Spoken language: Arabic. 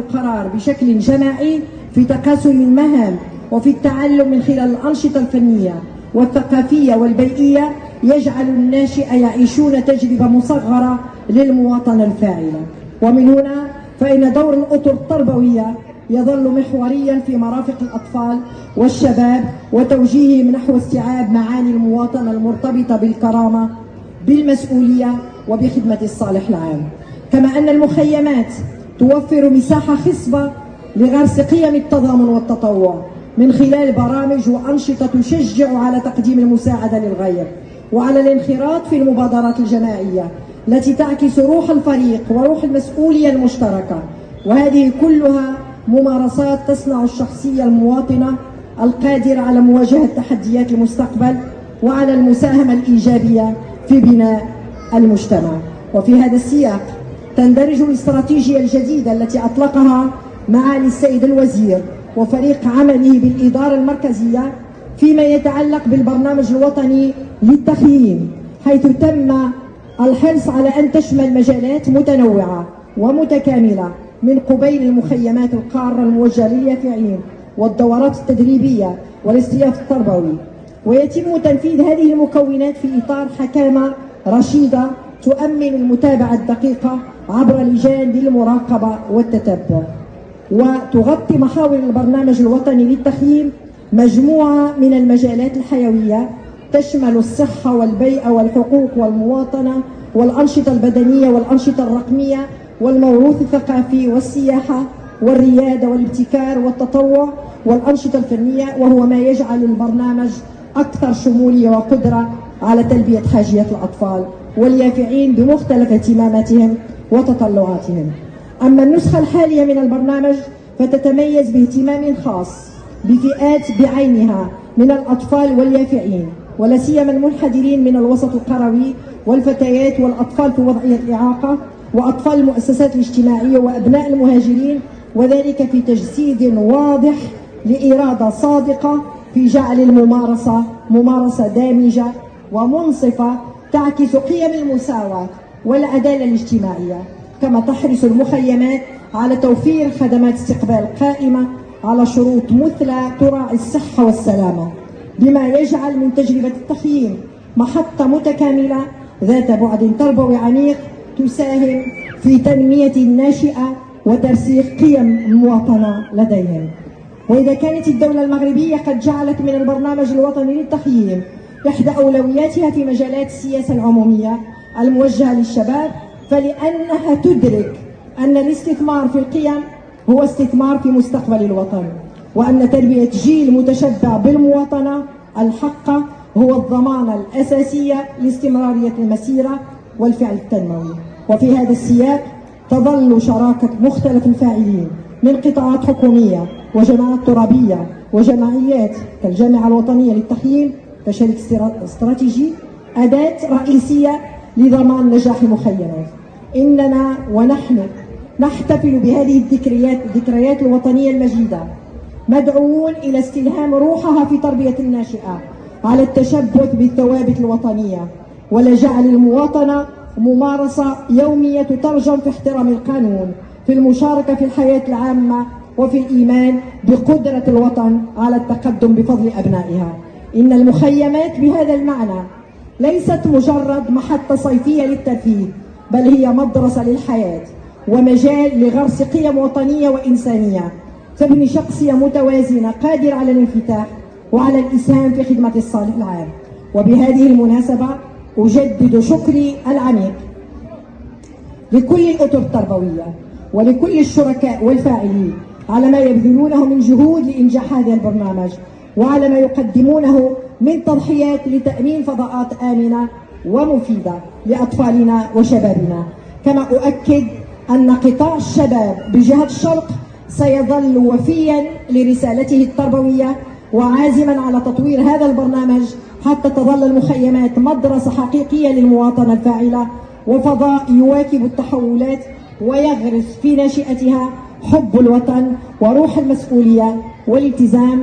القرار بشكل جماعي في تقاسم المهام وفي التعلم من خلال الأنشطة الفنية والثقافية والبيئية يجعل الناشئ يعيشون تجربة مصغرة للمواطنة الفاعلة. ومن هنا فإن دور الأطر التربوية يظل محوريا في مرافق الأطفال والشباب وتوجيههم نحو استيعاب معاني المواطنة المرتبطة بالكرامة بالمسؤولية وبخدمة الصالح العام. كما أن المخيمات توفر مساحة خصبة لغرس قيم التضامن والتطوع من خلال برامج وأنشطة تشجع على تقديم المساعدة للغير وعلى الانخراط في المبادرات الجماعية التي تعكس روح الفريق وروح المسؤولية المشتركة. وهذه كلها ممارسات تصنع الشخصية المواطنة القادرة على مواجهة تحديات المستقبل وعلى المساهمة الإيجابية في بناء المجتمع. وفي هذا السياق تندرج الاستراتيجية الجديدة التي أطلقها معالي السيد الوزير وفريق عمله بالإدارة المركزية فيما يتعلق بالبرنامج الوطني للتخييم، حيث تم الحرص على أن تشمل مجالات متنوعة ومتكاملة من قبيل المخيمات القارة الموجهة لليافعين والدورات التدريبية والاستياف التربوي. ويتم تنفيذ هذه المكونات في إطار حكامة رشيدة تؤمن المتابعة الدقيقة عبر لجان للمراقبة والتتبع. وتغطي محاور البرنامج الوطني للتخييم مجموعة من المجالات الحيوية تشمل الصحة والبيئة والحقوق والمواطنة والأنشطة البدنية والأنشطة الرقمية والموروث الثقافي والسياحة والريادة والابتكار والتطوع والأنشطة الفنية، وهو ما يجعل البرنامج أكثر شمولية وقدرة على تلبية حاجيات الأطفال واليافعين بمختلف اهتماماتهم وتطلعاتهم. أما النسخة الحالية من البرنامج فتتميز باهتمام خاص بفئات بعينها من الأطفال واليافعين ولا سيما المنحدرين من الوسط القروي والفتيات والأطفال في وضعية الإعاقة وأطفال المؤسسات الاجتماعية وأبناء المهاجرين، وذلك في تجسيد واضح لإرادة صادقة في جعل الممارسة ممارسة دامجة ومنصفة تعكس قيم المساواة والعدالة الاجتماعية. كما تحرص المخيمات على توفير خدمات استقبال قائمة على شروط مثلى تراعي الصحة والسلامة، بما يجعل من تجربة التخييم محطة متكاملة ذات بعد تربوي عميق تساهم في تنمية الناشئة وترسيخ قيم المواطنة لديهم. وإذا كانت الدولة المغربية قد جعلت من البرنامج الوطني للتخييم إحدى أولوياتها في مجالات السياسة العمومية الموجهة للشباب، فلأنها تدرك أن الاستثمار في القيم هو استثمار في مستقبل الوطن، وأن تربية جيل متشبع بالمواطنة الحقة هو الضمانة الأساسية لاستمرارية المسيرة والفعل التنموي. وفي هذا السياق تظل شراكة مختلف الفاعلين من قطاعات حكومية وجماعات ترابية وجمعيات كالجامعة الوطنية للتخييم كشريك استراتيجي أداة رئيسية لضمان نجاح المخيمات. إننا ونحن نحتفل بهذه الذكريات الوطنية المجيدة مدعوون إلى استلهام روحها في تربية الناشئة على التشبث بالثوابت الوطنية ولجعل المواطنة ممارسة يومية تترجم في احترام القانون، في المشاركة في الحياة العامة، وفي الإيمان بقدرة الوطن على التقدم بفضل أبنائها. إن المخيمات بهذا المعنى ليست مجرد محطة صيفية للترفيه، بل هي مدرسة للحياة ومجال لغرس قيم وطنية وإنسانية تبني شخصية متوازنة قادرة على الانفتاح وعلى الإسهام في خدمة الصالح العام. وبهذه المناسبة أجدد شكري العميق لكل الأطر التربوية ولكل الشركاء والفاعلين على ما يبذلونه من جهود لإنجاح هذا البرنامج وعلى ما يقدمونه من تضحيات لتأمين فضاءات آمنة ومفيدة لأطفالنا وشبابنا. كما أؤكد أن قطاع الشباب بجهة الشرق سيظل وفيا لرسالته التربوية وعازما على تطوير هذا البرنامج حتى تظل المخيمات مدرسة حقيقية للمواطنة الفاعلة وفضاء يواكب التحولات ويغرس في ناشئتها حب الوطن وروح المسؤولية والالتزام